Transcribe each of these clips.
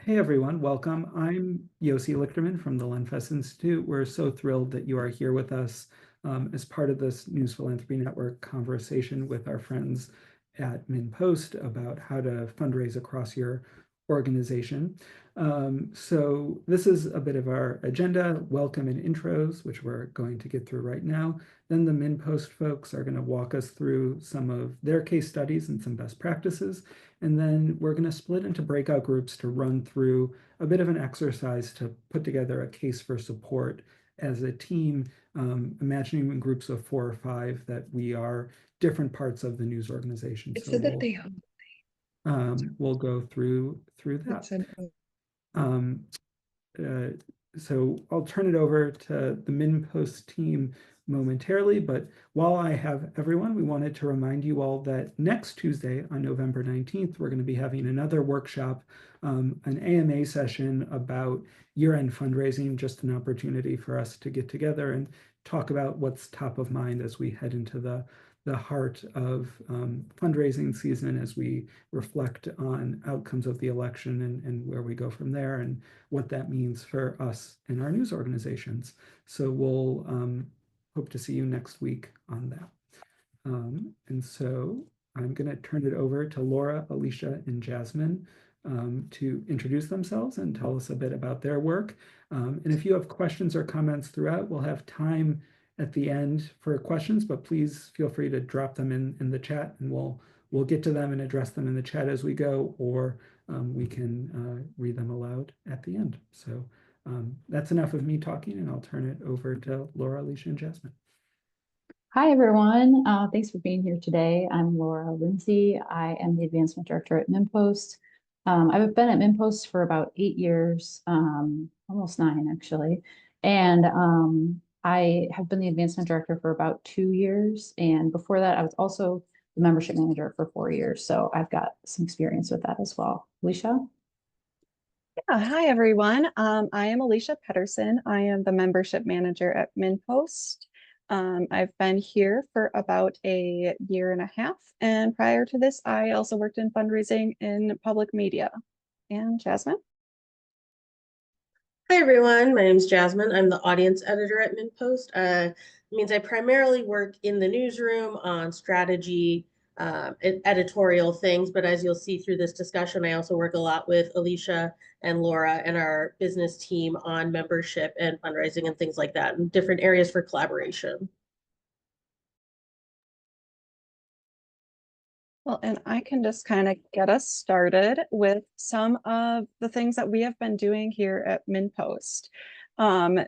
Hey everyone, welcome. I'm Yossi Lichterman from the Lenfest Institute. We're so thrilled that you are here with us as part of this News Philanthropy Network conversation with our friends at MinPost about how to fundraise across your organization. So this is a bit of our agenda, welcome and intros, which we're going to get through right now. Then the MinPost folks are going to walk us through some of their case studies and some best practices. And then we're going to split into breakout groups to run through a bit of an exercise to put together a case for support as a team, imagining in groups of 4 or 5 that we are different parts of the news organization. It So said that we'll they we'll go through it that. said Um, uh, so I'll turn it over to the MinPost team momentarily, but while I have everyone, we wanted to remind you all that next Tuesday on November 19th, we're going to be having another workshop, an AMA session about year-end fundraising, just an opportunity for us to get together and talk about what's top of mind as we head into the heart of fundraising season as we reflect on outcomes of the election and where we go from there and what that means for us and our news organizations. So we'll hope to see you next week on that. And so I'm going to turn it over to Laura, Alicia, and Jasmine to introduce themselves and tell us a bit about their work. And if you have questions or comments throughout, we'll have time at the end for questions, but please feel free to drop them in the chat and we'll get to them and address them in the chat as we go, or we can read them aloud at the end. So that's enough of me talking, and I'll turn it over to Laura, Alicia, and Jasmine. Hi, everyone. Thanks for being here today. I'm Laura Lindsay. I am the Advancement Director at MinPost. I've been at MinPost for about 8 years, almost 9 actually. And I have been the Advancement Director for about 2 years. And before that, I was also the Membership Manager for 4 years. So I've got some experience with that as well. Alicia? Hi, everyone. I am Alicia Pedersen. I am the membership manager at MinPost. I've been here for about a year and a half. And prior to this, I also worked in fundraising in public media. And Jasmine? Hi, everyone. My name is Jasmine. I'm the audience editor at MinPost. It means I primarily work in the newsroom on strategy, editorial things. But as you'll see through this discussion, I also work a lot with Alicia and Laura and our business team on membership and fundraising and things like that, and different areas for collaboration. Well, and I can just kind of get us started with some of the things that we have been doing here at MinPost.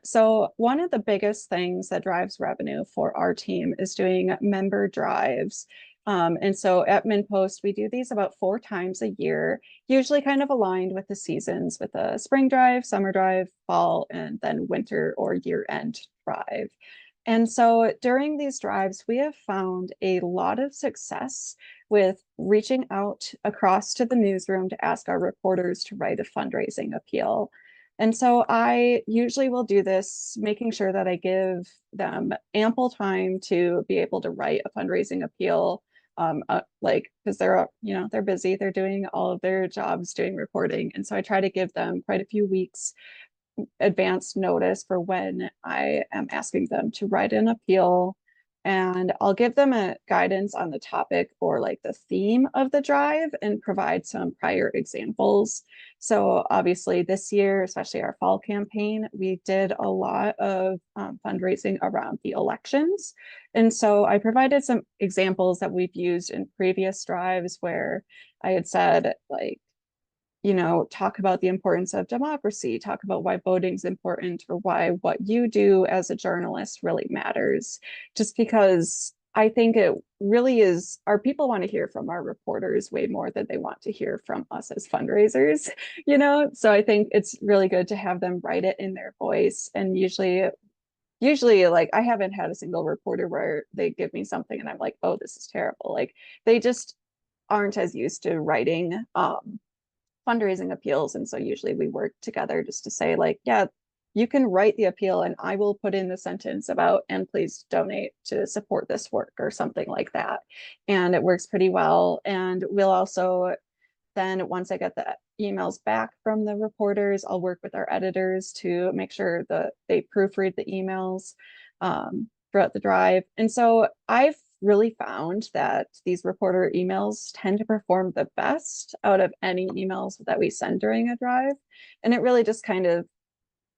So one of the biggest things that drives revenue for our team is doing member drives. And so at MinPost, we do these about 4 times a year, usually kind of aligned with the seasons, with a spring drive, summer drive, fall, and then winter or year-end drive. And so during these drives, we have found a lot of success with reaching out across to the newsroom to ask our reporters to write a fundraising appeal. And so I usually will do this, making sure that I give them ample time to be able to write a fundraising appeal, like because they're busy, they're doing all of their jobs, doing reporting, and so I try to give them quite a few weeks advance notice for when I am asking them to write an appeal. And I'll give them a guidance on the topic or like the theme of the drive and provide some prior examples. So obviously this year, especially our fall campaign, we did a lot of fundraising around the elections. And so I provided some examples that we've used in previous drives where I had said, like, talk about the importance of democracy, talk about why voting's important, or why what you do as a journalist really matters. Just because I think it really is, our people want to hear from our reporters way more than they want to hear from us as fundraisers, So I think it's really good to have them write it in their voice. And usually like I haven't had a single reporter where they give me something and I'm like, oh, this is terrible. Like they just aren't as used to writing fundraising appeals. And so usually we work together just to say like, yeah, you can write the appeal and I will put in the sentence about, and please donate to support this work or something like that. And it works pretty well. And we'll also then once I get the emails back from the reporters, I'll work with our editors to make sure that they proofread the emails throughout the drive. And so I've really found that these reporter emails tend to perform the best out of any emails that we send during a drive. And it really just kind of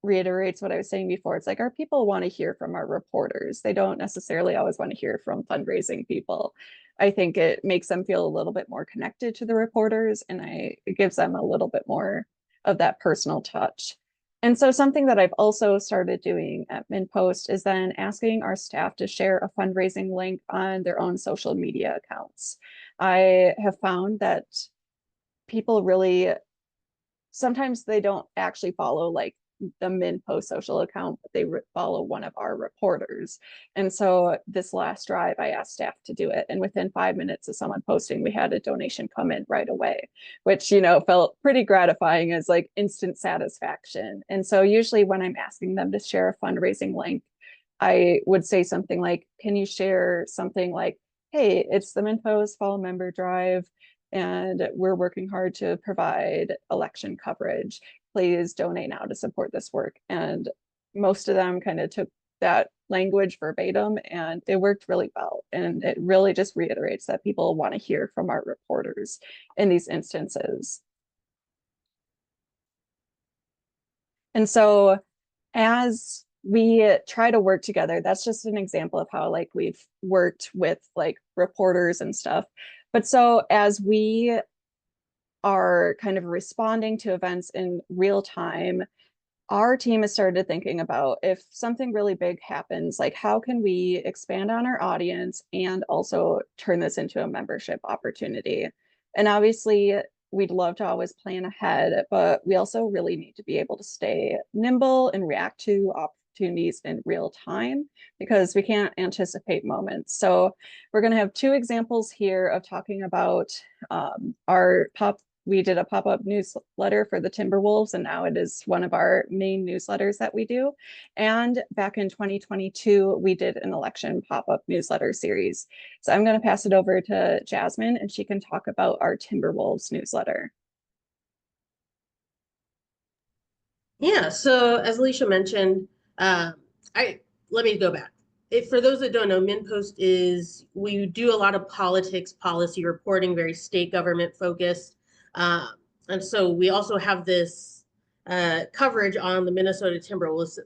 reiterates what I was saying before. It's like our people want to hear from our reporters. They don't necessarily always want to hear from fundraising people. I think it makes them feel a little bit more connected to the reporters, and it gives them a little bit more of that personal touch. And so something that I've also started doing at MinPost is then asking our staff to share a fundraising link on their own social media accounts. I have found that people really, sometimes they don't actually follow like the MinPost social account, but they follow one of our reporters. And so this last drive, I asked staff to do it. And within 5 minutes of someone posting, we had a donation come in right away, which, you know, felt pretty gratifying as like instant satisfaction. And so usually when I'm asking them to share a fundraising link, I would say something like, can you share something like, hey, it's the MinPost Fall Member Drive, and we're working hard to provide election coverage. Please donate now to support this work. And most of them kind of took that language verbatim, and it worked really well. And it really just reiterates that people want to hear from our reporters in these instances. And so as we try to work together, that's just an example of how like we've worked with like reporters and stuff. But so as we are kind of responding to events in real time, our team has started thinking about if something really big happens, like how can we expand on our audience and also turn this into a membership opportunity? And obviously, we'd love to always plan ahead, but we also really need to be able to stay nimble and react to opportunities in real time because we can't anticipate moments. So we're going to have two examples here of talking about we did a pop-up newsletter for the Timberwolves, and now it is one of our main newsletters that we do. And back in 2022, we did an election pop-up newsletter series. So I'm going to pass it over to Jasmine, and she can talk about our Timberwolves newsletter. Yeah, so as Alicia mentioned, let me go back. For those that don't know, MinPost we do a lot of politics, policy reporting, very state government focused. And so we also have this coverage on the Minnesota Timberwolves,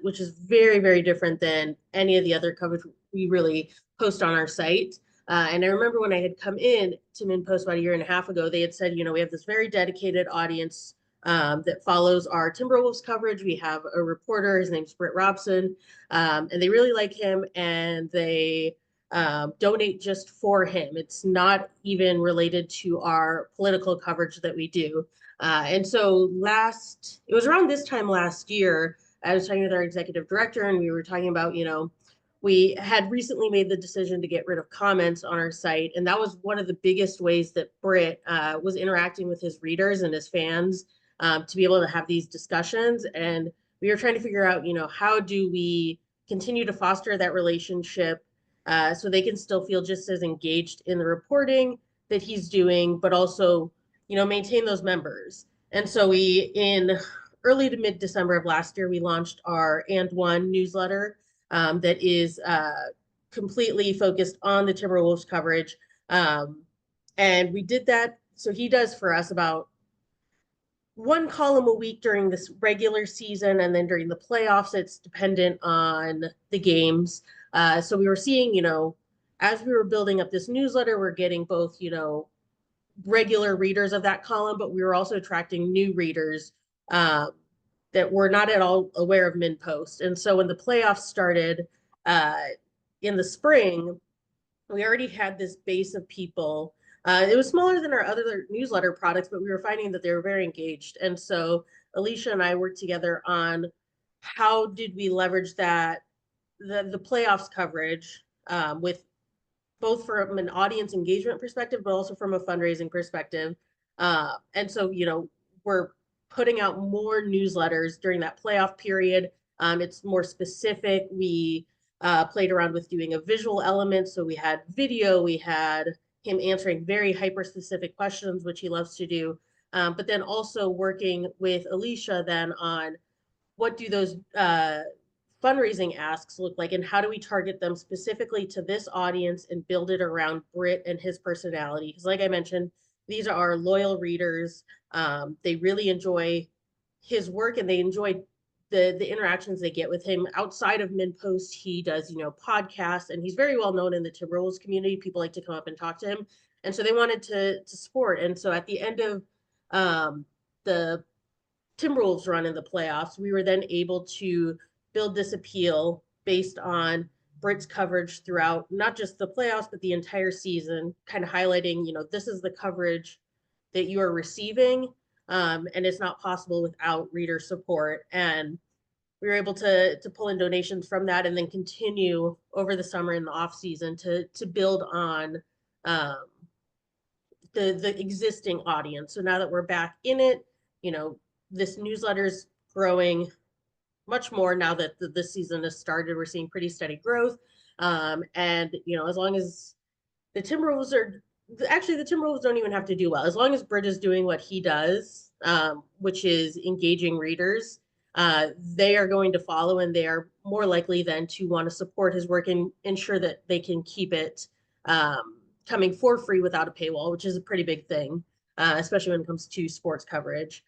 which is very, very different than any of the other coverage we really post on our site. And I remember when I had come in to MinPost about a year and a half ago, they had said, you know, we have this very dedicated audience that follows our Timberwolves coverage. We have a reporter, his name's Britt Robson, and they really like him, and they donate just for him. It's not even related to our political coverage that we do. And so it was around this time last year, I was talking with our executive director, and we were talking about, you know, we had recently made the decision to get rid of comments on our site. And that was one of the biggest ways that Britt was interacting with his readers and his fans to be able to have these discussions. And we were trying to figure out, you know, how do we continue to foster that relationship so they can still feel just as engaged in the reporting that he's doing, but also, you know, maintain those members. And so in early to mid-December of last year, we launched our And One newsletter that is completely focused on the Timberwolves coverage. And we did that. So he does for us about one column a week during this regular season, and then during the playoffs, it's dependent on the games. So we were seeing, you know, as we were building up this newsletter, we're getting both, you know, regular readers of that column, but we were also attracting new readers that were not at all aware of MinPost. And so when the playoffs started in the spring, we already had this base of people. It was smaller than our other newsletter products, but we were finding that they were very engaged. And so Alicia and I worked together on how did we leverage that, the playoffs coverage with both from an audience engagement perspective, but also from a fundraising perspective. And so, you know, we're putting out more newsletters during that playoff period. It's more specific. We played around with doing a visual element. So we had video, we had him answering very hyper-specific questions, which he loves to do. But then also working with Alicia then on what do those fundraising asks look like and how do we target them specifically to this audience and build it around Britt and his personality. Because like I mentioned, these are our loyal readers. They really enjoy his work and they enjoy the interactions they get with him outside of MinPost. He does, podcasts, and he's very well known in the Timberwolves community. People like to come up and talk to him. And so they wanted to support. And so at the end of the Timberwolves run in the playoffs, we were then able to build this appeal based on Britt's coverage throughout not just the playoffs, but the entire season, kind of highlighting, this is the coverage that you are receiving. And it's not possible without reader support. And we were able to pull in donations from that and then continue over the summer and the off season to build on the existing audience. So now that we're back in it, this newsletter's growing much more now that this season has started. We're seeing pretty steady growth. And, as long as the Timberwolves the Timberwolves don't even have to do well. As long as Britt is doing what he does, which is engaging readers, they are going to follow and they are more likely then to want to support his work and ensure that they can keep it coming for free without a paywall, which is a pretty big thing, especially when it comes to sports coverage.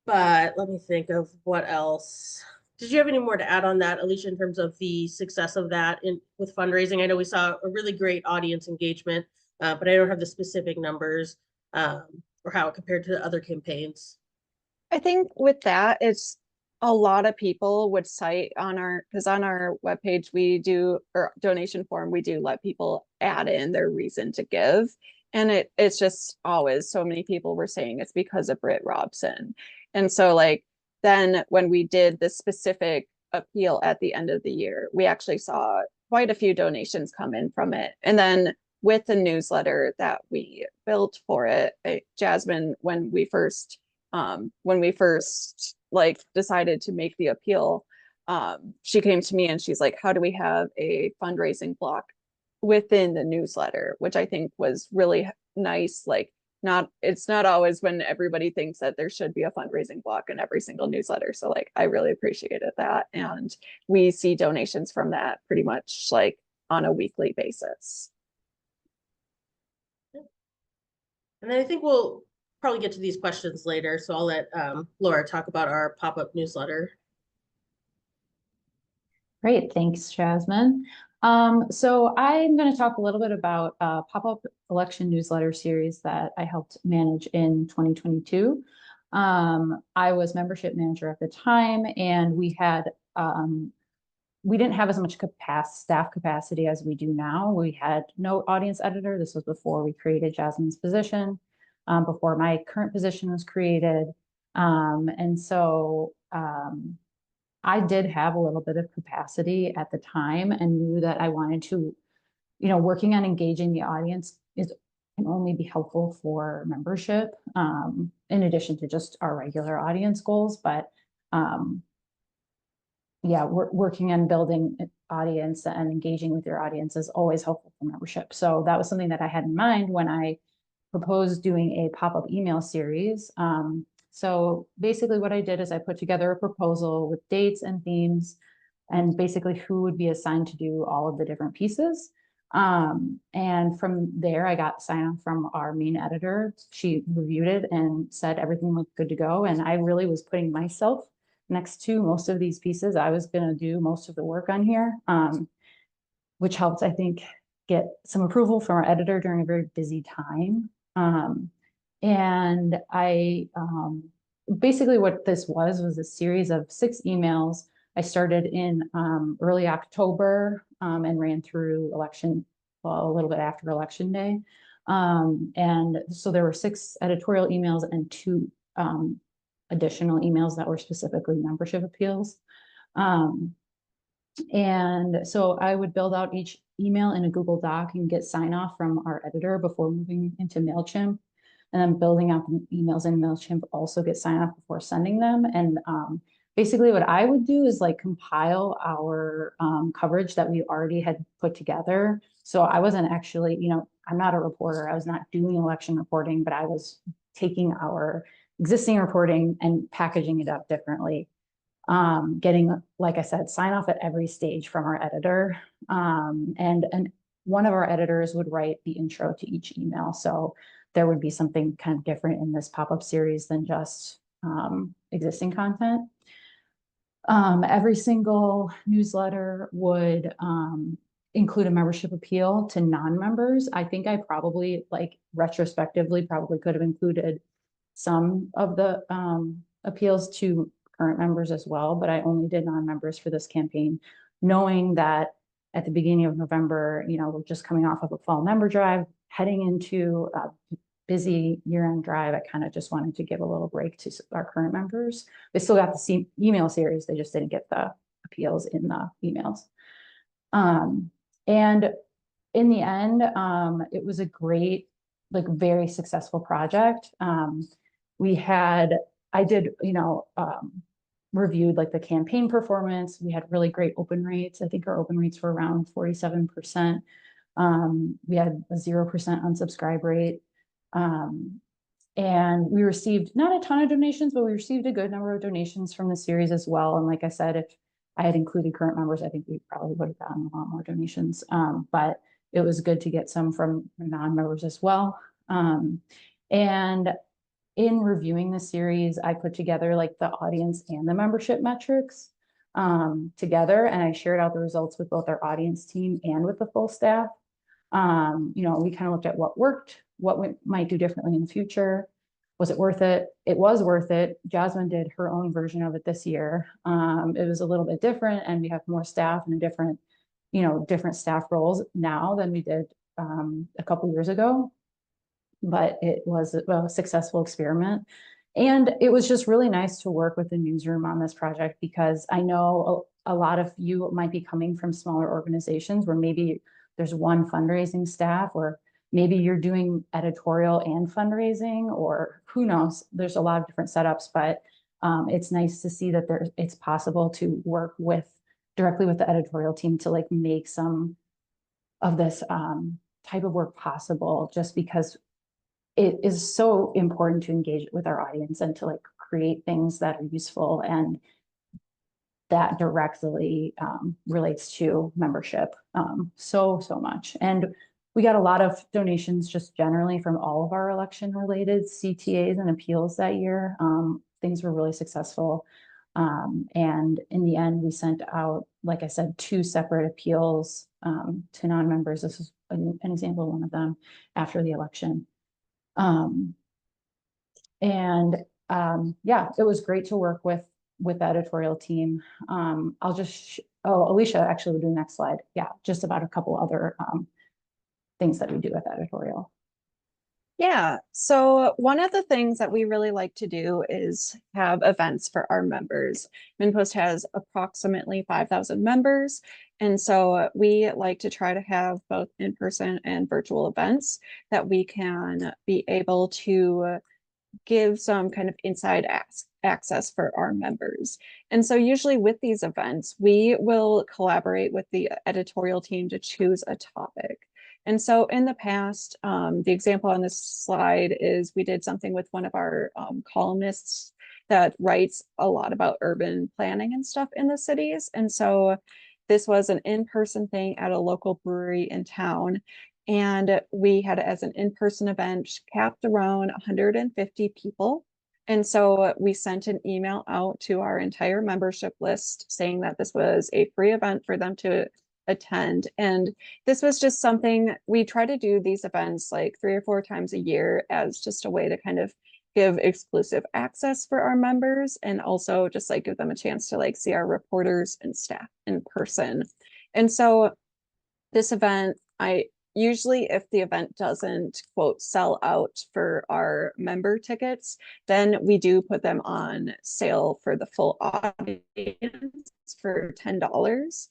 But let me think of what else. Did you have any more to add on that, Alicia, in terms of the success of that with fundraising? I know we saw a really great audience engagement, but I don't have the specific numbers or how it compared to other campaigns. I think with that, it's a lot of people would cite because on our webpage, we do, or donation form, we do let people add in their reason to give. And it's just always so many people were saying it's because of Britt Robson. And so then when we did the specific appeal at the end of the year, we actually saw quite a few donations come in from it. And then with the newsletter that we built for it, Jasmine, when we first decided to make the appeal, she came to me and she's like, how do we have a fundraising block within the newsletter, which I think was really nice. It's not always when everybody thinks that there should be a fundraising block in every single newsletter. So I really appreciated that. And we see donations from that pretty much on a weekly basis. And then I think we'll probably get to these questions later. So I'll let Laura talk about our pop-up newsletter. Great, thanks, Jasmine. So I'm going to talk a little bit about a pop-up election newsletter series that I helped manage in 2022. I was membership manager at the time, and we didn't have as much staff capacity as we do now. We had no audience editor. This was before we created Jasmine's position, before my current position was created. And so I did have a little bit of capacity at the time and knew that I wanted to, working on engaging the audience can only be helpful for membership, in addition to just our regular audience goals. But yeah, working on building an audience and engaging with your audience is always helpful for membership. So that was something that I had in mind when I proposed doing a pop-up email series. So basically what I did is I put together a proposal with dates and themes and basically who would be assigned to do all of the different pieces. And from there, I got sign-off from our main editor. She reviewed it and said everything looked good to go. And I really was putting myself next to most of these pieces. I was going to do most of the work on here, which helped, I think, get some approval from our editor during a very busy time. And I basically what this was a series of 6 emails. I started in early October and ran through a little bit after Election Day. And so there were 6 editorial emails and 2 additional emails that were specifically membership appeals. And so I would build out each email in a Google Doc and get sign off from our editor before moving into MailChimp. And then building out the emails in MailChimp also get sign off before sending them. And basically what I would do is like compile our coverage that we already had put together. So I wasn't actually, I'm not a reporter. I was not doing election reporting, but I was taking our existing reporting and packaging it up differently. Getting, like I said, sign off at every stage from our editor. And one of our editors would write the intro to each email. So there would be something kind of different in this pop-up series than just existing content. Every single newsletter would include a membership appeal to non-members. I think I probably, like retrospectively, probably could have included some of the appeals to current members as well, but I only did non-members for this campaign, knowing that at the beginning of November, we're just coming off of a fall member drive, heading into a busy year-end drive. I kind of just wanted to give a little break to our current members. They still got the email series, they just didn't get the appeals in the emails. And in the end, it was a great, like very successful project. I did, reviewed like the campaign performance. We had really great open rates. I think our open rates were around 47%. We had a 0% unsubscribe rate. And we received not a ton of donations, but we received a good number of donations from the series as well. And like I said, if I had included current members, I think we probably would have gotten a lot more donations. But it was good to get some from non-members as well. And in reviewing the series, I put together like the audience and the membership metrics together, and I shared out the results with both our audience team and with the full staff. We kind of looked at what worked, what we might do differently in the future. Was it worth it? It was worth it. Jasmine did her own version of it this year. It was a little bit different, and we have more staff and different staff roles now than we did a couple years ago. But it was a successful experiment. And it was just really nice to work with the newsroom on this project, because I know a lot of you might be coming from smaller organizations where maybe there's one fundraising staff, or maybe you're doing editorial and fundraising, or who knows, there's a lot of different setups, but it's nice to see that it's possible to work directly with the editorial team to like make some of this type of work possible, just because it is so important to engage with our audience and to like create things that are useful and that directly relates to membership so much. And we got a lot of donations just generally from all of our election related CTAs and appeals that year. Things were really successful. And in the end, we sent out, like I said, 2 separate appeals to non-members. This is an example of one of them after the election. Yeah, it was great to work with the editorial team. Alicia actually will do the next slide. Yeah, just about a couple other things that we do with editorial. Yeah, so one of the things that we really like to do is have events for our members. MinnPost has approximately 5,000 members, and so we like to try to have both in-person and virtual events that we can be able to give some kind of inside access for our members. And so usually with these events, we will collaborate with the editorial team to choose a topic. And so in the past, the example on this slide is we did something with one of our columnists that writes a lot about urban planning and stuff in the cities. And so this was an in-person thing at a local brewery in town. And we had it as an in-person event, capped around 150 people. And so we sent an email out to our entire membership list saying that this was a free event for them to attend. And this was just something we try to do these events like 3 or 4 times a year as just a way to kind of give exclusive access for our members, and also just like give them a chance to like see our reporters and staff in person. And so this event, usually if the event doesn't quote sell out for our member tickets, then we do put them on sale for the full audience for $10.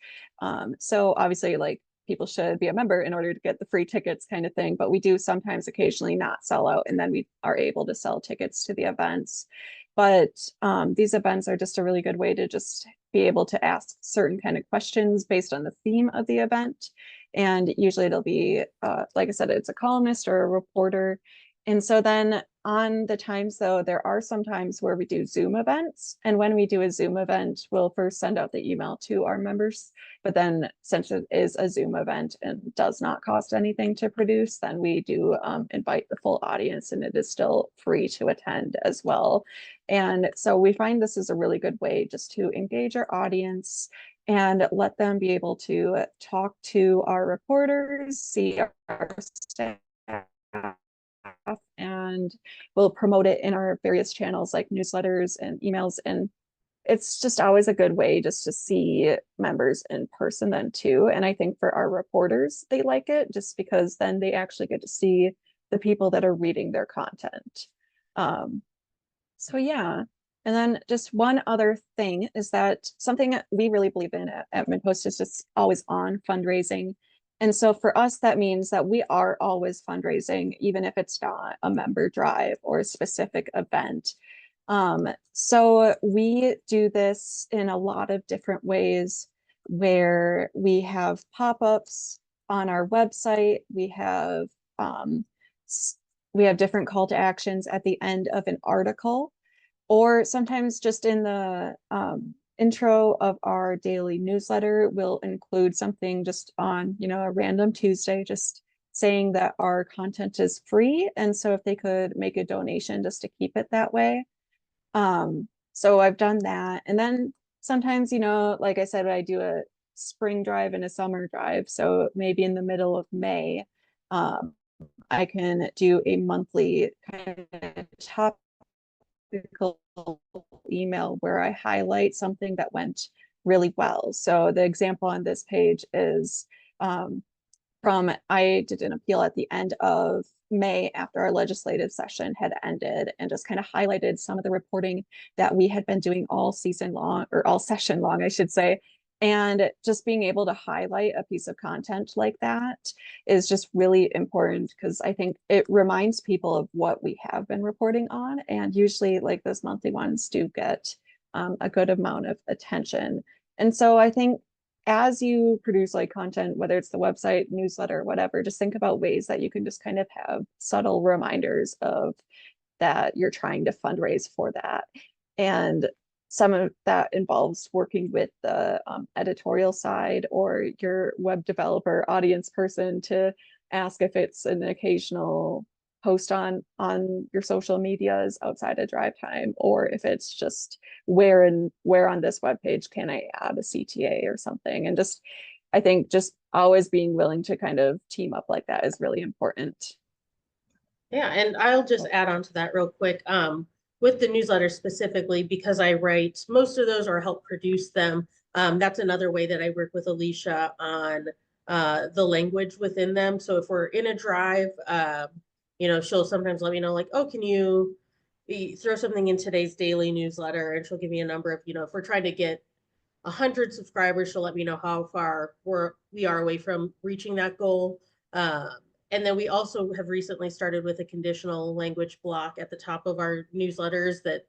So obviously like people should be a member in order to get the free tickets kind of thing. But we do sometimes occasionally not sell out, and then we are able to sell tickets to the events. But these events are just a really good way to just be able to ask certain kind of questions based on the theme of the event. And usually it'll be, like I said, it's a columnist or a reporter. And so then on the times though, there are some times where we do Zoom events. And when we do a Zoom event, we'll first send out the email to our members. But then since it is a Zoom event and does not cost anything to produce, then we do invite the full audience, and it is still free to attend as well. And so we find this is a really good way just to engage our audience and let them be able to talk to our reporters, see our staff, and we'll promote it in our various channels like newsletters and emails. And it's just always a good way just to see members in person then too. And I think for our reporters, they like it just because then they actually get to see the people that are reading their content. So yeah. And then just one other thing is that something that we really believe in at MidPost is just always on fundraising. And so for us, that means that we are always fundraising, even if it's not a member drive or a specific event. So we do this in a lot of different ways, where we have pop-ups on our website. We have different call to actions at the end of an article, or sometimes just in the intro of our daily newsletter, we'll include something just on, a random Tuesday, just saying that our content is free. And so if they could make a donation just to keep it that way. So I've done that. And then sometimes, like I said, I do a spring drive and a summer drive. So maybe in the middle of May, I can do a monthly kind of topical email where I highlight something that went really well. So the example on this page is I did an appeal at the end of May after our legislative session had ended, and just kind of highlighted some of the reporting that we had been doing all season long, or all session long, I should say. And just being able to highlight a piece of content like that is just really important, because I think it reminds people of what we have been reporting on. And usually like those monthly ones do get a good amount of attention. And so I think as you produce like content, whether it's the website, newsletter, whatever, just think about ways that you can just kind of have subtle reminders of that you're trying to fundraise for that. And some of that involves working with the editorial side or your web developer audience person to ask if it's an occasional post on your social medias outside of drive time, or if it's just where on this web page can I add a CTA or something. And just, I think just always being willing to kind of team up like that is really important. Yeah, and I'll just add on to that real quick. With the newsletter specifically, because I write most of those or help produce them, that's another way that I work with Alicia on the language within them. So if we're in a drive, she'll sometimes let me know, like, oh, can you throw something in today's daily newsletter? And she'll give me a number of, if we're trying to get 100 subscribers, she'll let me know how far we are away from reaching that goal. And then we also have recently started with a conditional language block at the top of our newsletters that,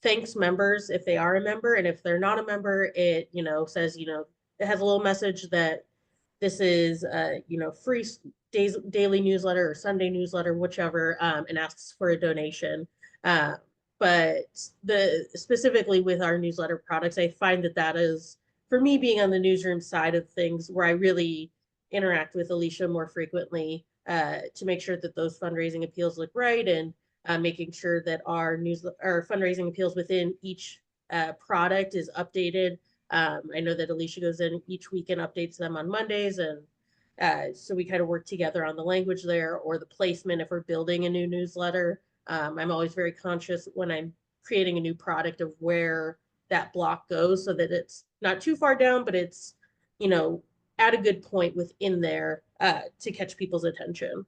thanks members if they are a member. And if they're not a member, it, says, it has a little message that this is free daily newsletter or Sunday newsletter, whichever, and asks for a donation. But specifically with our newsletter products, I find that is, for me, being on the newsroom side of things, where I really interact with Alicia more frequently to make sure that those fundraising appeals look right, and making sure that our fundraising appeals within each product is updated. I know that Alicia goes in each week and updates them on Mondays, and so we kind of work together on the language there, or the placement if we're building a new newsletter. I'm always very conscious when I'm creating a new product of where that block goes, so that it's not too far down, but it's, at a good point within there to catch people's attention.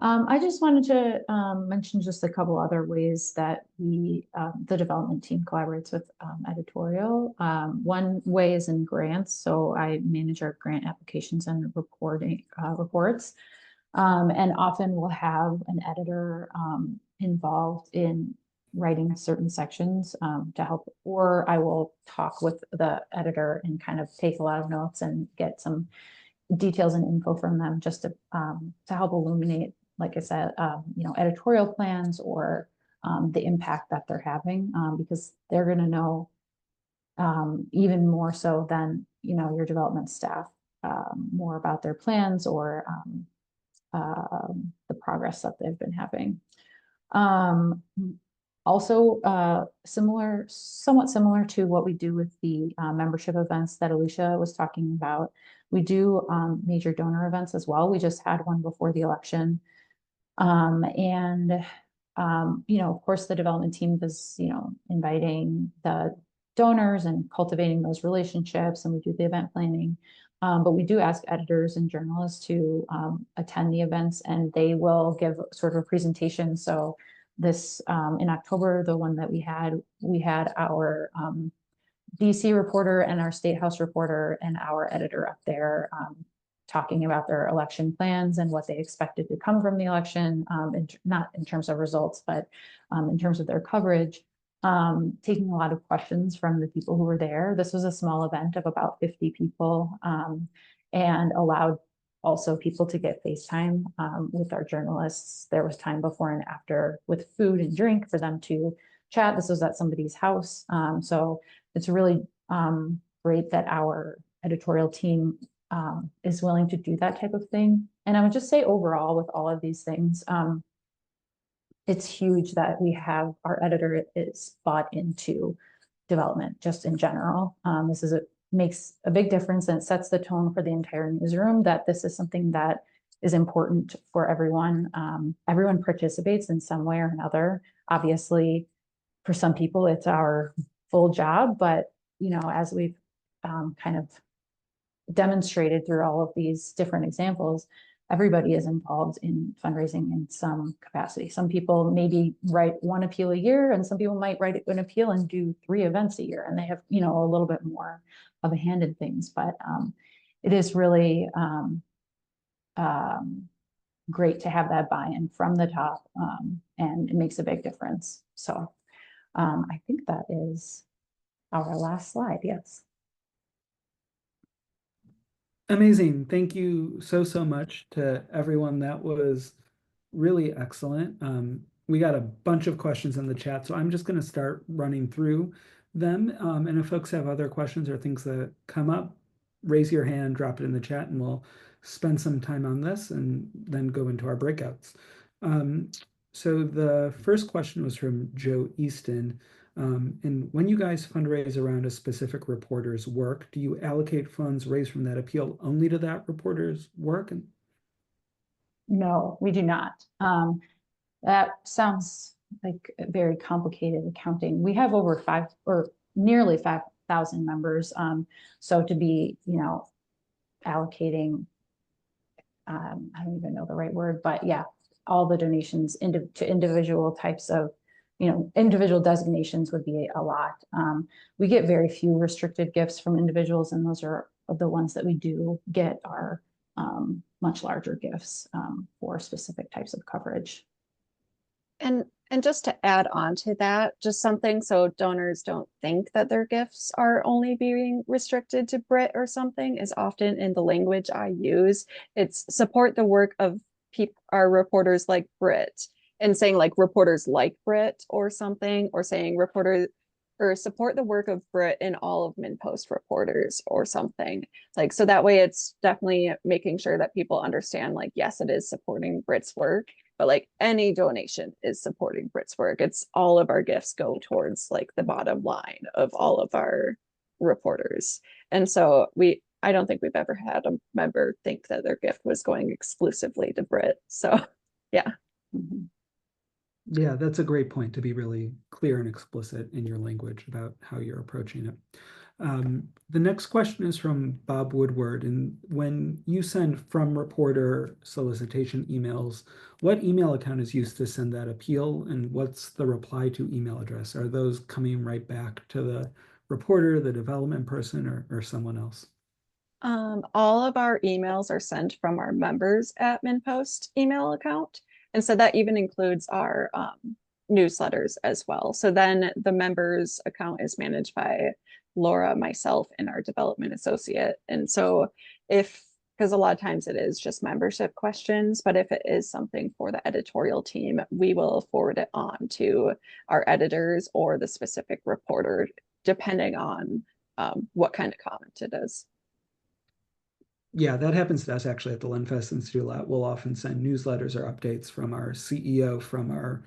I just wanted to mention just a couple other ways that the development team collaborates with editorial. One way is in grants. So I manage our grant applications and reports. And often we'll have an editor involved in writing certain sections to help, or I will talk with the editor and kind of take a lot of notes and get some details and info from them just to help illuminate, like I said, editorial plans or the impact that they're having, because they're going to know even more so than your development staff more about their plans or the progress that they've been having. Also, somewhat similar to what we do with the membership events that Alicia was talking about, we do major donor events as well. We just had one before the election. Of course, the development team is, inviting the donors and cultivating those relationships, and we do the event planning. But we do ask editors and journalists to attend the events, and they will give sort of a presentation. So this in October, the one that we had our DC reporter and our State House reporter and our editor up there talking about their election plans and what they expected to come from the election, not in terms of results, but in terms of their coverage, taking a lot of questions from the people who were there. This was a small event of about 50 people and allowed also people to get FaceTime with our journalists. There was time before and after with food and drink for them to chat. This was at somebody's house. So it's really great that our editorial team is willing to do that type of thing. And I would just say overall with all of these things, it's huge that we have our editor is bought into development just in general. Makes a big difference, and it sets the tone for the entire newsroom that this is something that is important for everyone. Everyone participates in some way or another. Obviously, for some people, it's our full job, but as we've kind of demonstrated through all of these different examples, everybody is involved in fundraising in some capacity. Some people maybe write one appeal a year, and some people might write an appeal and do 3 events a year, and they have a little bit more of a hand in things. But it is really great to have that buy-in from the top, and it makes a big difference. So I think that is our last slide. Yes. Amazing. Thank you so much to everyone. That was really excellent. We got a bunch of questions in the chat, so I'm just going to start running through them. And if folks have other questions or things that come up, raise your hand, drop it in the chat, and we'll spend some time on this and then go into our breakouts. So the first question was from Joe Easton. And when you guys fundraise around a specific reporter's work, do you allocate funds raised from that appeal only to that reporter's work? No, we do not. That sounds like a very complicated accounting. We have over nearly 5,000 members. So to be, allocating, I don't even know the right word, but yeah, all the donations to individual types of, individual designations would be a lot. We get very few restricted gifts from individuals, and those are the ones that we do get are much larger gifts for specific types of coverage. And just to add on to that, just something so donors don't think that their gifts are only being restricted to Brit or something is often in the language I use. It's support the work of our reporters like Brit, and saying like reporters like Brit or something, or saying reporters or support the work of Brit and all of MinnPost reporters or something. Like, so that way it's definitely making sure that people understand, like, yes, it is supporting Brit's work, but like any donation is supporting Brit's work. It's all of our gifts go towards like the bottom line of all of our reporters. And so I don't think we've ever had a member think that their gift was going exclusively to Brit. So yeah. Mm-hmm. Yeah, that's a great point, to be really clear and explicit in your language about how you're approaching it. The next question is from Bob Woodward. And when you send from reporter solicitation emails, what email account is used to send that appeal? And what's the reply to email address? Are those coming right back to the reporter, the development person, or someone else? All of our emails are sent from our members at MinPost email account. And so that even includes our newsletters as well. So then the members account is managed by Laura, myself, and our development associate. And so because a lot of times it is just membership questions, but if it is something for the editorial team, we will forward it on to our editors or the specific reporter, depending on what kind of comment it is. Yeah, that happens to us actually at the Lenfest Institute a lot. We'll often send newsletters or updates from our CEO from our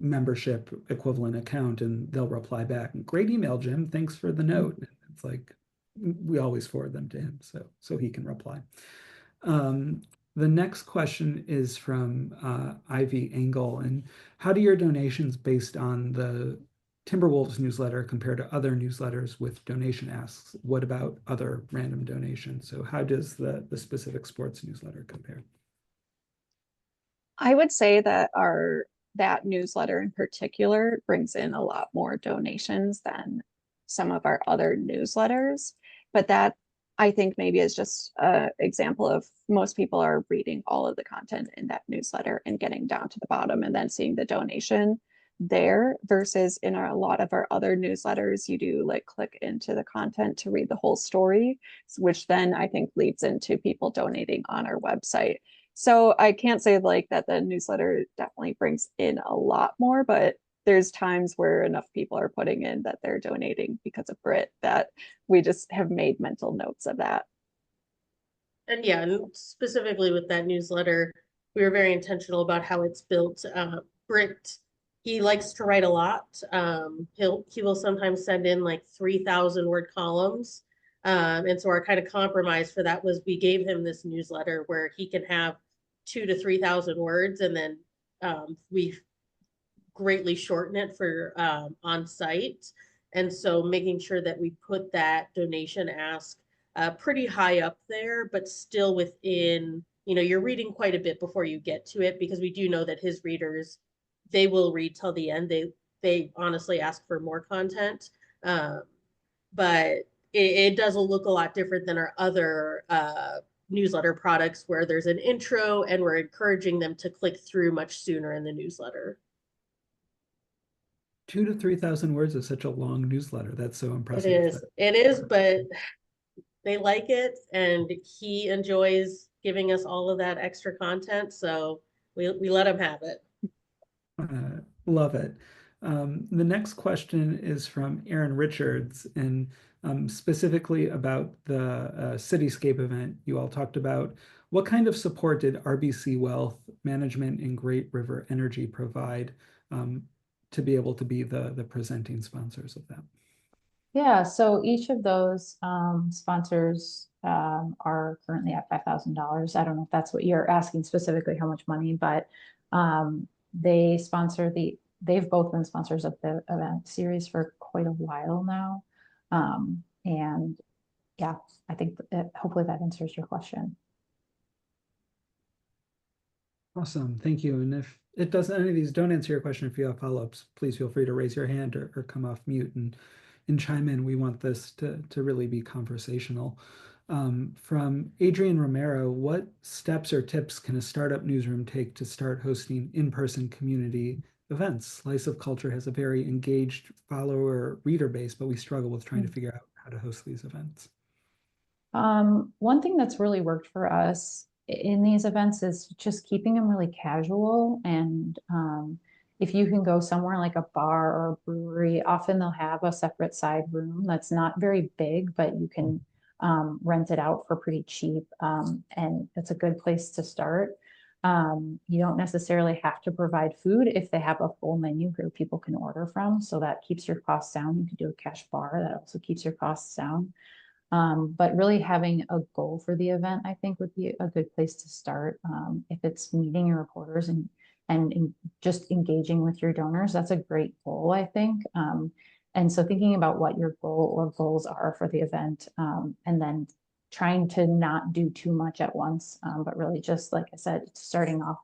membership equivalent account, and they'll reply back, "Great email, Jim. Thanks for the note." It's like we always forward them to him, so he can reply. The next question is from Ivy Engel, and how do your donations based on the Timberwolves newsletter compare to other newsletters with donation asks? What about other random donations? So how does the specific sports newsletter compare? I would say that that newsletter in particular brings in a lot more donations than some of our other newsletters. But that I think maybe is just an example of most people are reading all of the content in that newsletter and getting down to the bottom and then seeing the donation there versus in a lot of our other newsletters, you do like click into the content to read the whole story, which then I think leads into people donating on our website. So I can't say like that the newsletter definitely brings in a lot more, but there's times where enough people are putting in that they're donating because of Grit that we just have made mental notes of that. And yeah, and specifically with that newsletter, we were very intentional about how it's built. Britt, he likes to write a lot. He will sometimes send in like 3,000 word columns. And so our kind of compromise for that was we gave him this newsletter where he can have 2,000 to 3,000 words, and then we greatly shorten it for on site. And so making sure that we put that donation ask pretty high up there, but still within, you're reading quite a bit before you get to it, because we do know that his readers, they will read till the end. They honestly ask for more content. But it does look a lot different than our other newsletter products where there's an intro and we're encouraging them to click through much sooner in the newsletter. 2,000 to 3,000 words is such a long newsletter. That's so impressive. It is, but they like it, and he enjoys giving us all of that extra content, so we let him have it. Love it. The next question is from Aaron Richards, and specifically about the Cityscape event you all talked about. What kind of support did RBC Wealth Management and Great River Energy provide to be able to be the presenting sponsors of that? Yeah, so each of those sponsors are currently at $5,000. I don't know if that's what you're asking specifically, how much money, but they've both been sponsors of the event series for quite a while now. And yeah, I think hopefully that answers your question. Awesome, thank you. And if it doesn't, any of these don't answer your question, if you have follow-ups, please feel free to raise your hand or come off mute and chime in. We want this to really be conversational. From Adrian Romero, what steps or tips can a startup newsroom take to start hosting in-person community events? Slice of Culture has a very engaged follower reader base, but we struggle with trying to figure out how to host these events. One thing that's really worked for us in these events is just keeping them really casual. And if you can go somewhere like a bar or a brewery, often they'll have a separate side room that's not very big, but you can rent it out for pretty cheap. And it's a good place to start. You don't necessarily have to provide food if they have a full menu where people can order from. So that keeps your costs down. You can do a cash bar that also keeps your costs down. But really having a goal for the event, I think, would be a good place to start. If it's meeting your reporters and just engaging with your donors, that's a great goal, I think. And so thinking about what your goal or goals are for the event, and then trying to not do too much at once, but really just, like I said, starting off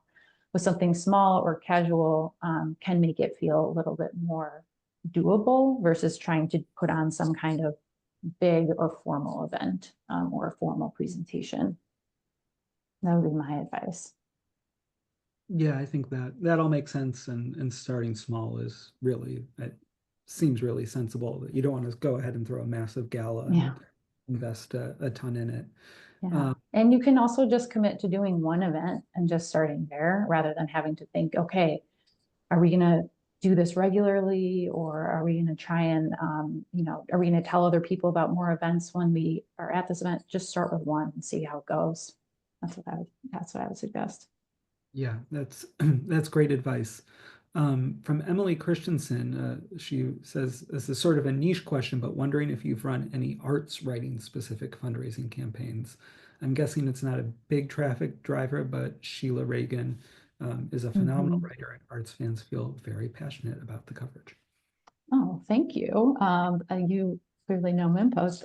with something small or casual can make it feel a little bit more doable versus trying to put on some kind of big or formal event or a formal presentation. That would be my advice. Yeah, I think that all makes sense, and starting small is really, it seems really sensible. That you don't want to go ahead and throw a massive gala Yeah. and invest a ton in it. Yeah. And you can also just commit to doing one event and just starting there rather than having to think, okay, are we going to do this regularly, or are we going to try and, are we going to tell other people about more events when we are at this event? Just start with one and see how it goes. That's what I would suggest. Yeah, that's that's great advice. From Emily Christensen, she says this is sort of a niche question, but wondering if you've run any arts writing specific fundraising campaigns. I'm guessing it's not a big traffic driver, but Sheila Reagan is a phenomenal writer, and arts fans feel very passionate about the coverage. Oh, thank you. You clearly know MinPost.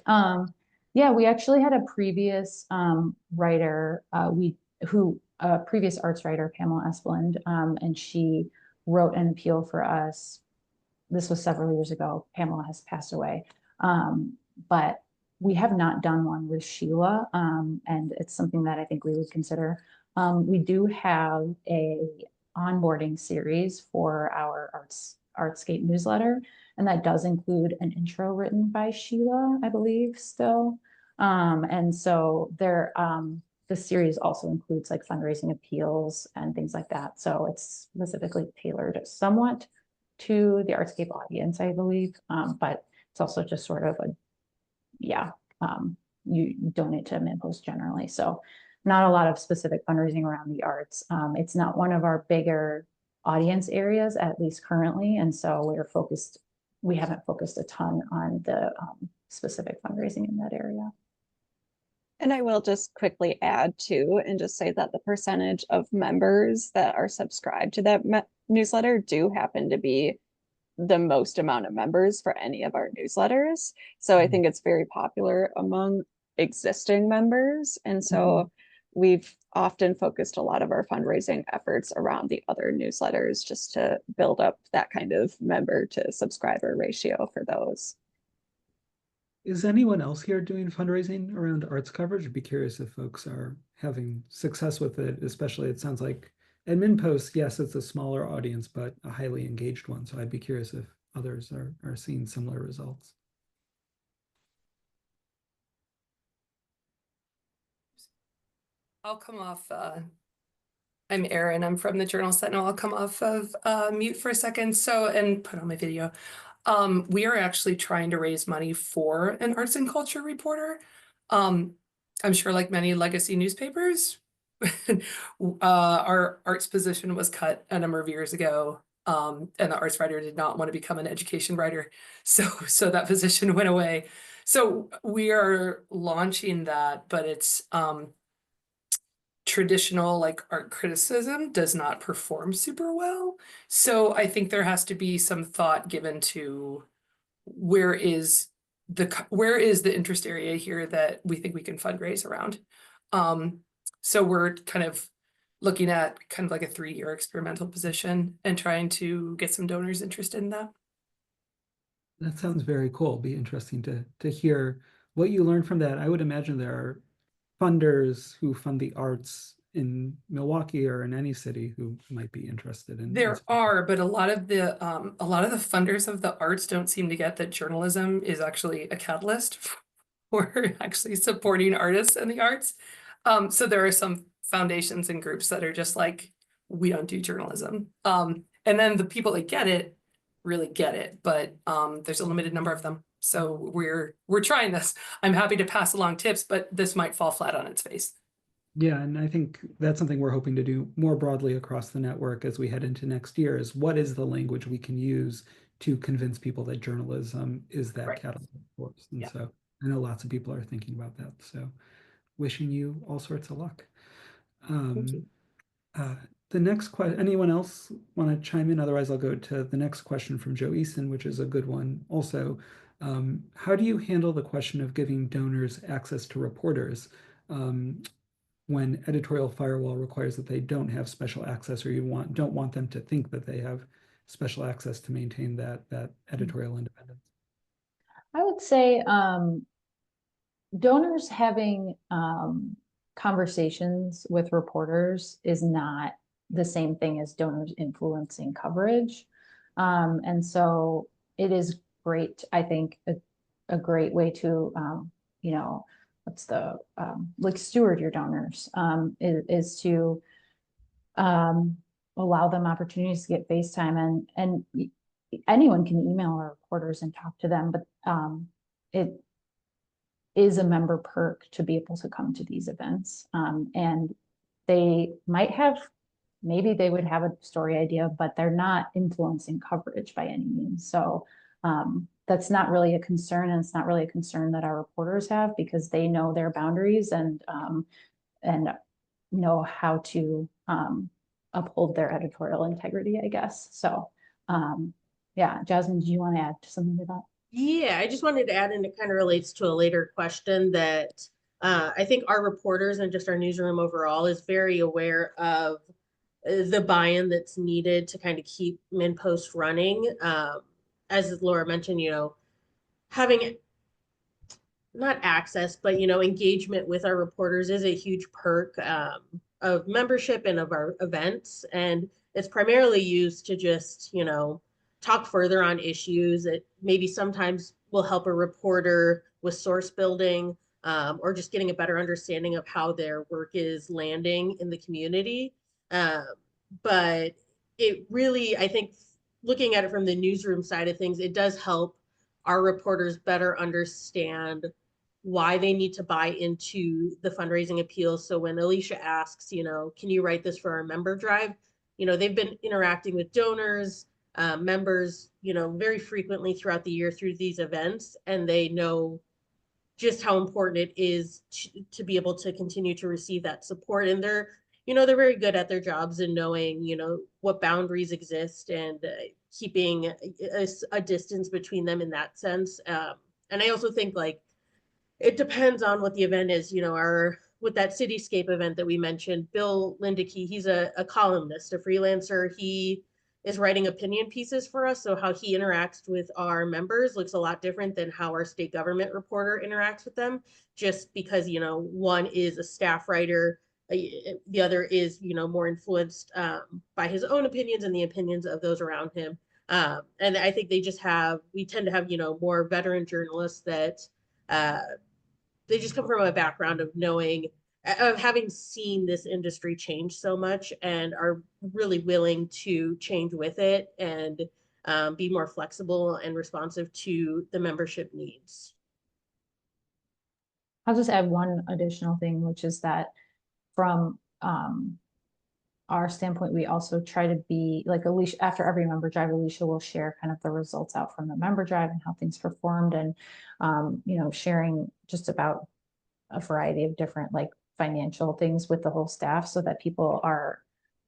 Yeah, we actually had a previous writer, a previous arts writer, Pamela Espeland, and she wrote an appeal for us. This was several years ago. Pamela has passed away. But we have not done one with Sheila, and it's something that I think we would consider. We do have a onboarding series for our Artscape newsletter, and that does include an intro written by Sheila, I believe, still. And so there, the series also includes like fundraising appeals and things like that. So it's specifically tailored somewhat to the Artscape audience, I believe. But it's also just sort of you donate to MinPost generally. So not a lot of specific fundraising around the arts. It's not one of our bigger audience areas, at least currently. And so we haven't focused a ton on the specific fundraising in that area. And I will just quickly add too, and just say that the percentage of members that are subscribed to that newsletter do happen to be the most amount of members for any of our newsletters. So I think it's very popular among existing members. And so we've often focused a lot of our fundraising efforts around the other newsletters just to build up that kind of member to subscriber ratio for those. Is anyone else here doing fundraising around arts coverage? I'd be curious if folks are having success with it, especially it sounds like at MinPost, yes, it's a smaller audience, but a highly engaged one. So I'd be curious if others are seeing similar results. I'll come off. I'm Erin. I'm from the Journal Sentinel. I'll come off of mute for a second. And put on my video. We are actually trying to raise money for an arts and culture reporter. I'm sure like many legacy newspapers, our arts position was cut a number of years ago. And the arts writer did not want to become an education writer. So that position went away. So we are launching that, but it's traditional like art criticism does not perform super well. So I think there has to be some thought given to where is the interest area here that we think we can fundraise around. So we're kind of looking at kind of like a 3-year experimental position and trying to get some donors interested in that. That sounds very cool. Be interesting to hear what you learned from that. I would imagine there are funders who fund the arts in Milwaukee or in any city who might be interested in. There are, but a lot of the funders of the arts don't seem to get that journalism is actually a catalyst for actually supporting artists and the arts. So there are some foundations and groups that are just like, we don't do journalism. And then the people that get it really get it, but there's a limited number of them. So we're trying this. I'm happy to pass along tips, but this might fall flat on its face. Yeah, and I think that's something we're hoping to do more broadly across the network as we head into next year is what is the language we can use to convince people that journalism is that catalyst force. And so I know lots of people are thinking about that. So wishing you all sorts of luck. The next question, anyone else want to chime in? Otherwise, I'll go to the next question from Joe Easton, which is a good one also. How do you handle the question of giving donors access to reporters when editorial firewall requires that they don't have special access, or you don't want them to think that they have special access to maintain that editorial independence? I would say donors having conversations with reporters is not the same thing as donors influencing coverage. And so it is great, I think, a great way to, you know, what's the, like steward your donors, is to allow them opportunities to get FaceTime, and anyone can email our reporters and talk to them, but it is a member perk to be able to come to these events. And they might have, maybe they would have a story idea, but they're not influencing coverage by any means. So that's not really a concern, and it's not really a concern that our reporters have, because they know their boundaries and know how to uphold their editorial integrity, I guess. So yeah, Jasmine, do you want to add something to that? Yeah, I just wanted to add, and it kind of relates to a later question, that I think our reporters and just our newsroom overall is very aware of the buy-in that's needed to kind of keep MinPost running. As Laura mentioned, you know, having not access, but, you know, engagement with our reporters is a huge perk of membership and of our events. And it's primarily used to just, you know, talk further on issues that maybe sometimes will help a reporter with source building, or just getting a better understanding of how their work is landing in the community. But it really, I think, looking at it from the newsroom side of things, it does help our reporters better understand why they need to buy into the fundraising appeal. So when Alicia asks, you know, can you write this for our member drive? You know, they've been interacting with donors, members, you know, very frequently throughout the year through these events, and they know just how important it is to be able to continue to receive that support. And they're, you know, they're very good at their jobs and knowing, you know, what boundaries exist, and keeping a distance between them in that sense. And I also think, like, it depends on what the event is. You know, with that cityscape event that we mentioned, Bill Lindeke, he's a columnist, a freelancer. He is writing opinion pieces for us. So how he interacts with our members looks a lot different than how our state government reporter interacts with them, just because, you know, one is a staff writer, the other is, you know, more influenced by his own opinions and the opinions of those around him. And I think we tend to have, you know, more veteran journalists that they just come from a background of having seen this industry change so much, and are really willing to change with it, and be more flexible and responsive to the membership needs. I'll just add one additional thing, which is that from our standpoint, we also try to be like Alicia, after every member drive, Alicia will share kind of the results out from the member drive and how things performed, and you know, sharing just about a variety of different like financial things with the whole staff, so that people are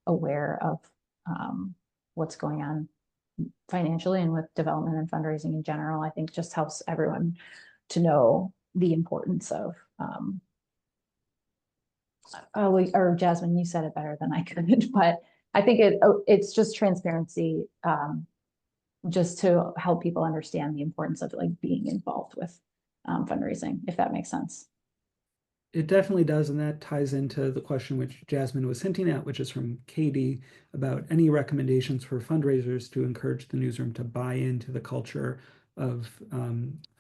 aware of what's going on financially and with development and fundraising in general. I think just helps everyone to know the importance of or Jasmine, you said it better than I could, but I think it's just transparency, just to help people understand the importance of like being involved with fundraising, if that makes sense. It definitely does, and that ties into the question which Jasmine was hinting at, which is from Katie, about any recommendations for fundraisers to encourage the newsroom to buy into the culture of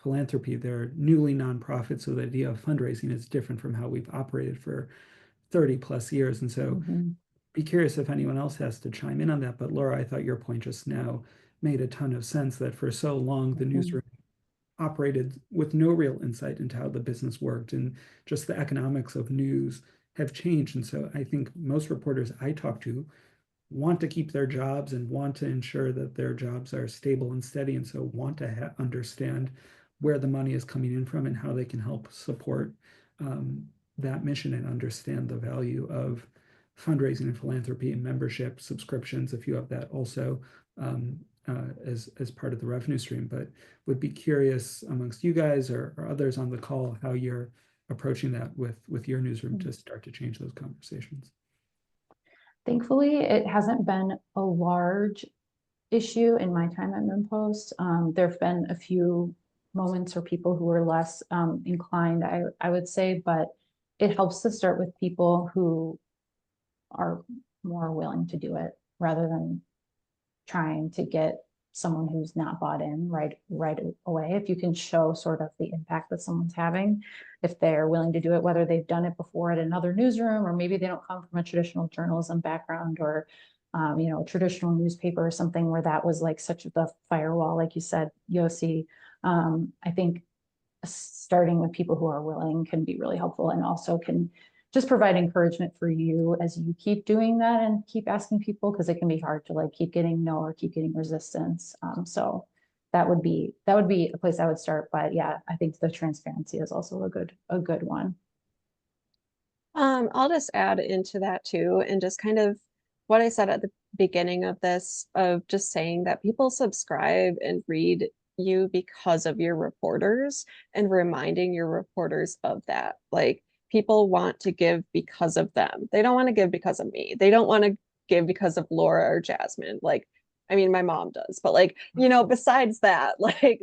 philanthropy. They're newly nonprofit, so the idea of fundraising is different from how we've operated for 30 plus years. And so be curious if anyone else has to chime in on that. But Laura, I thought your point just now made a ton of sense, that for so long the newsroom operated with no real insight into how the business worked, and just the economics of news have changed. And so I think most reporters I talk to want to keep their jobs and want to ensure that their jobs are stable and steady, and so want to understand where the money is coming in from and how they can help support that mission, and understand the value of fundraising and philanthropy and membership subscriptions, if you have that also as part of the revenue stream. But would be curious amongst you guys or others on the call how you're approaching that with your newsroom to start to change those conversations. Thankfully, it hasn't been a large issue in my time at MinPost. There have been a few moments for people who are less inclined, I would say, but it helps to start with people who are more willing to do it rather than trying to get someone who's not bought in right away. If you can show sort of the impact that someone's having, if they're willing to do it, whether they've done it before at another newsroom, or maybe they don't come from a traditional journalism background, or traditional newspaper or something where that was like such the firewall, like you said, Yossi. I think starting with people who are willing can be really helpful, and also can just provide encouragement for you as you keep doing that and keep asking people, because it can be hard to like keep getting no or keep getting resistance. So that would be a place I would start. But yeah, I think the transparency is also a good one. I'll just add into that too, and just kind of what I said at the beginning of this, of just saying that people subscribe and read you because of your reporters, and reminding your reporters of that. Like, people want to give because of them. They don't want to give because of me. They don't want to give because of Laura or Jasmine. Like, I mean, my mom does, but like, besides that, like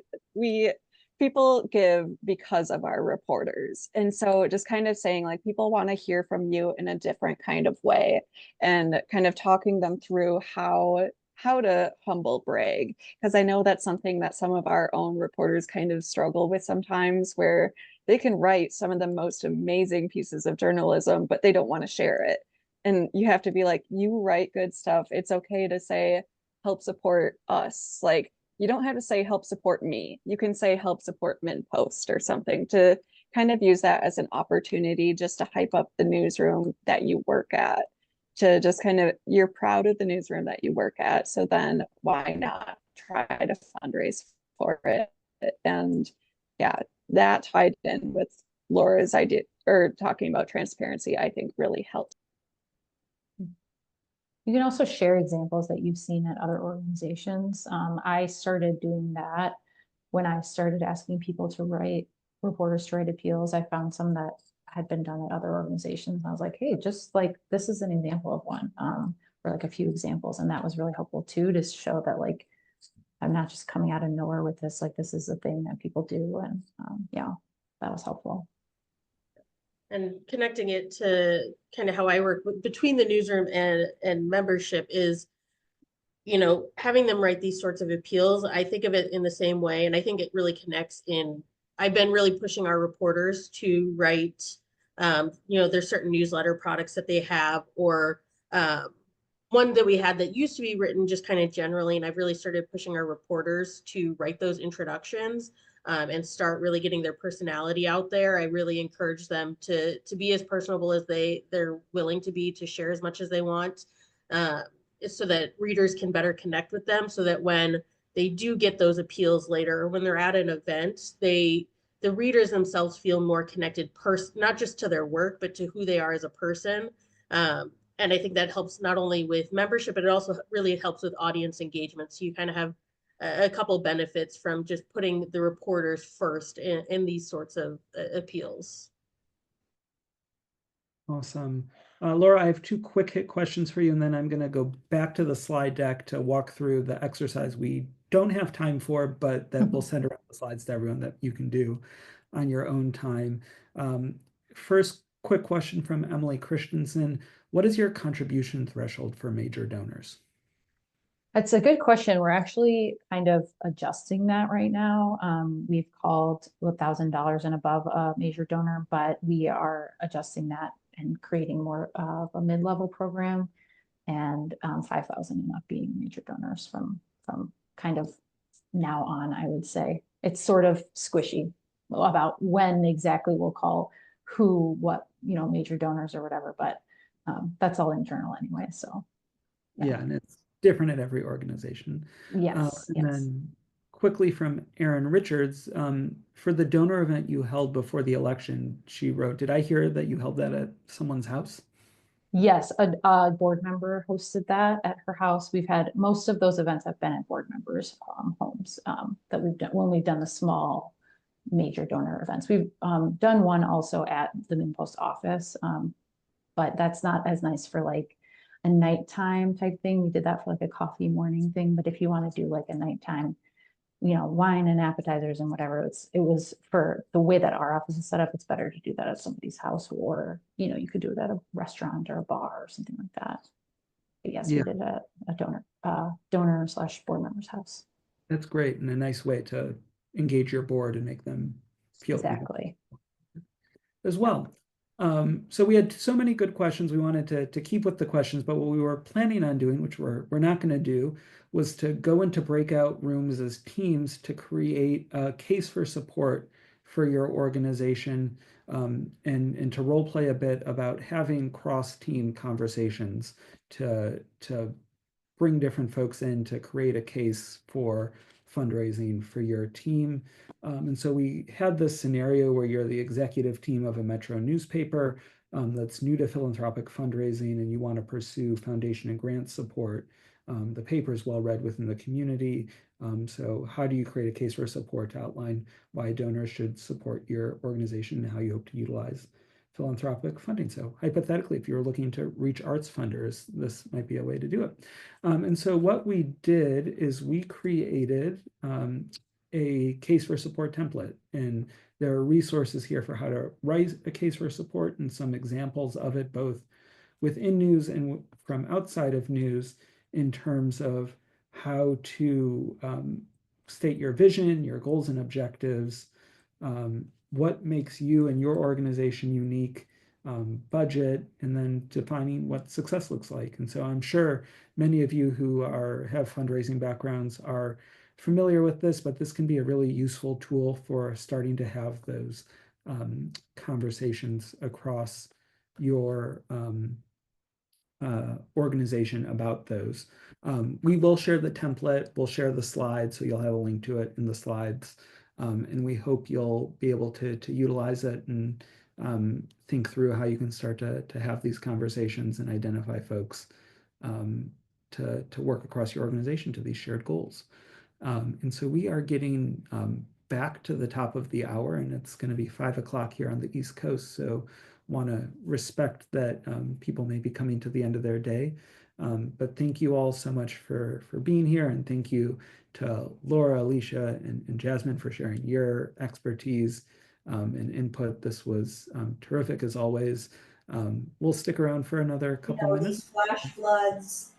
people give because of our reporters. And so just kind of saying like, people want to hear from you in a different kind of way, and kind of talking them through how to humble brag. Because I know that's something that some of our own reporters kind of struggle with sometimes, where they can write some of the most amazing pieces of journalism, but they don't want to share it. And you have to be like, you write good stuff. It's okay to say, help support us. Like, you don't have to say help support me. You can say help support MinPost or something, to kind of use that as an opportunity just to hype up the newsroom that you work at, to just kind of, you're proud of the newsroom that you work at. So then why not try to fundraise for it? And yeah, that tied in with Laura's idea, or talking about transparency, I think really helped. You can also share examples that you've seen at other organizations. I started doing that when I started asking people to write, reporters to write appeals. I found some that had been done at other organizations. I was like, hey, just like, this is an example of one, or like a few examples. And that was really helpful too, to show that like, I'm not just coming out of nowhere with this, like this is a thing that people do. And yeah, that was helpful. And connecting it to kind of how I work between the newsroom and membership is, having them write these sorts of appeals. I think of it in the same way. And I think it really connects in, I've been really pushing our reporters to write, there's certain newsletter products that they have, or one that we had that used to be written just kind of generally. And I've really started pushing our reporters to write those introductions. And start really getting their personality out there. I really encourage them to be as personable as they're willing to be, to share as much as they want, so that readers can better connect with them, so that when they do get those appeals later, or when they're at an event, the readers themselves feel more connected, not just to their work, but to who they are as a person. And I think that helps not only with membership, but it also really helps with audience engagement. So you kind of have a couple benefits from just putting the reporters first in these sorts of appeals. Awesome. Laura, I have two quick hit questions for you, and then I'm going to go back to the slide deck to walk through the exercise we don't have time for, but that we'll send around the slides to everyone that you can do on your own time. First, quick question from Emily Christensen. What is your contribution threshold for major donors? That's a good question. We're actually kind of adjusting that right now. We've called $1,000 and above a major donor, but we are adjusting that and creating more of a mid-level program, and 5,000 and up being major donors from kind of now on, I would say. It's sort of squishy about when exactly we'll call who, what, major donors or whatever, but that's all internal anyway. So yeah, and it's different at every organization. Yes. And then quickly from Erin Richards, for the donor event you held before the election, she wrote, did I hear that you held that at someone's house? Yes, a board member hosted that at her house. We've had, most of those events have been at board members' homes that we've done when we've done the small major donor events. We've done one also at the MinPost office, but that's not as nice for like a nighttime type thing. We did that for like a coffee morning thing, but if you want to do like a nighttime, you know, wine and appetizers and whatever, it was for the way that our office is set up, it's better to do that at somebody's house, or, you know, you could do it at a restaurant or a bar or something like that. But yes, we Yeah. did a donor / board member's house. That's great, and a nice way to engage your board and make them feel even Exactly. as well. So we had so many good questions. We wanted to keep with the questions, but what we were planning on doing, which we're not going to do, was to go into breakout rooms as teams to create a case for support for your organization, and to role play a bit about having cross-team conversations to bring different folks in to create a case for fundraising for your team. And so we had this scenario where you're the executive team of a metro newspaper that's new to philanthropic fundraising, and you want to pursue foundation and grant support. The paper is well read within the community. So how do you create a case for support to outline why donors should support your organization and how you hope to utilize philanthropic funding? So hypothetically, if you're looking to reach arts funders, this might be a way to do it. And so what we did is we created a case for support template, and there are resources here for how to write a case for support and some examples of it, both within news and from outside of news, in terms of how to state your vision, your goals and objectives, what makes you and your organization unique, budget, and then defining what success looks like. And so I'm sure many of you who have fundraising backgrounds are familiar with this, but this can be a really useful tool for starting to have those conversations across your organization about those. We will share the template, we'll share the slides, so you'll have a link to it in the slides. And we hope you'll be able to utilize it and think through how you can start to have these conversations and identify folks to work across your organization to these shared goals. And so we are getting back to the top of the hour, and it's going to be 5 o'clock here on the East Coast. So want to respect that people may be coming to the end of their day. But thank you all so much for being here, and thank you to Laura, Alicia, and Jasmine for sharing your expertise and input. This was terrific as always. We'll stick around for another couple minutes. These flash floods.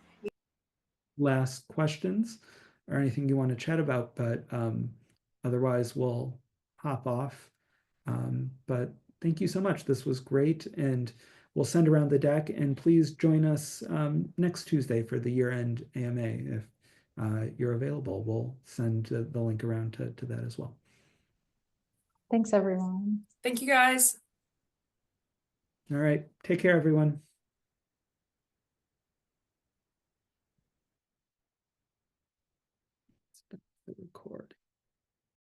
Last questions or anything you want to chat about, but otherwise we'll hop off. But thank you so much. This was great, and we'll send around the deck, and please join us next Tuesday for the year-end AMA. If you're available, we'll send the link around to that as well. Thanks, everyone. Thank you, guys. All right, take care, everyone.